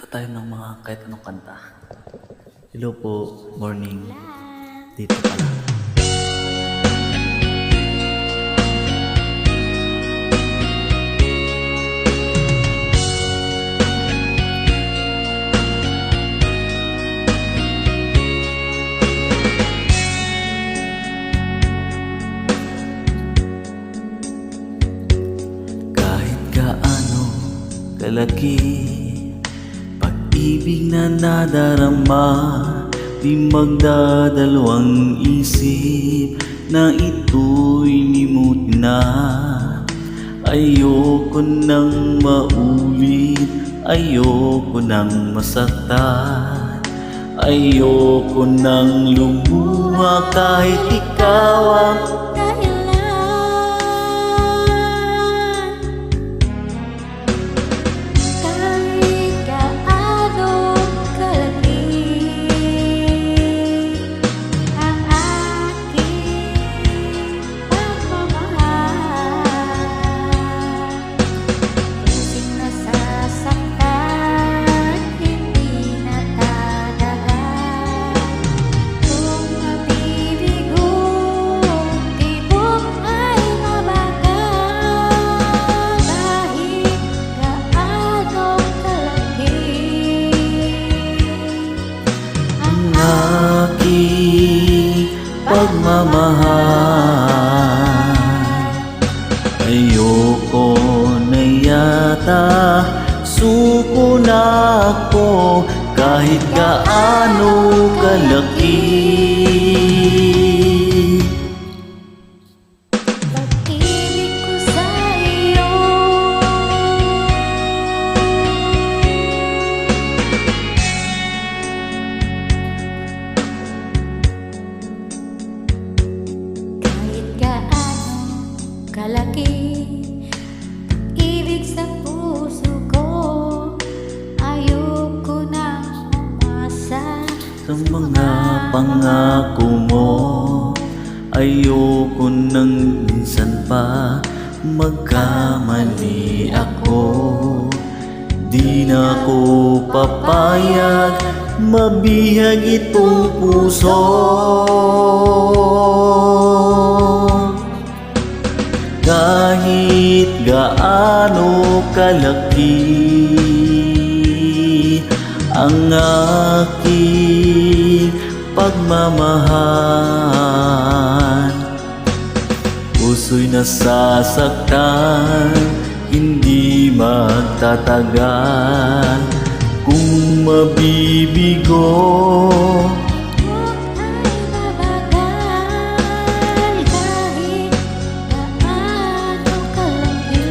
Kanta tayo ng mga kahit anong kanta. Hello po, morning. Dito pala. Kahit gaano kalaki pag-ibig na nadarama, di magdadalawang isip na ito'y limutin na. Ayoko nang maulit, ayoko nang masaktan, ayoko nang lumuha kahit ikaw ang pagmamahal. Ayoko na yata, suko na ako kahit gaano kalaki. Pag-ibig ko sa iyo, kahit gaano kalaki, pag-ibig sa puso ko, ayoko na umasa Sa mga pangako mo, ayoko nang minsan pa magkamali ako. Di na ako papayag, mabihag itong puso. Kahit gaano kalaki ang aking pagmamahal, puso'y nasasaktan, hindi magtatagal kung mabibigo. huwag ay mabagal kahit gaano kalaki.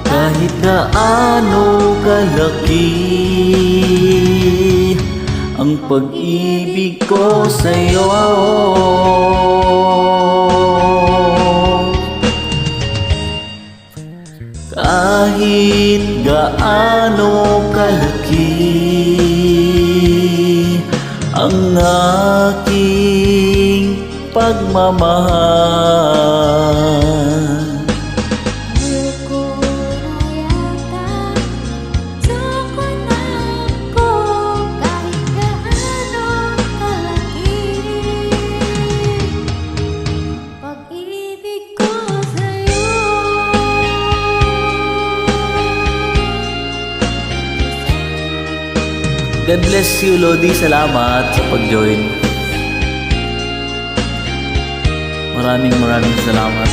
Kahit gaano kalaki ang pag-ibig ko sa'yo, kahit gaano kalaki ang aking pagmamahal. God bless you, Lodi. Salamat sa pag-join. Maraming salamat.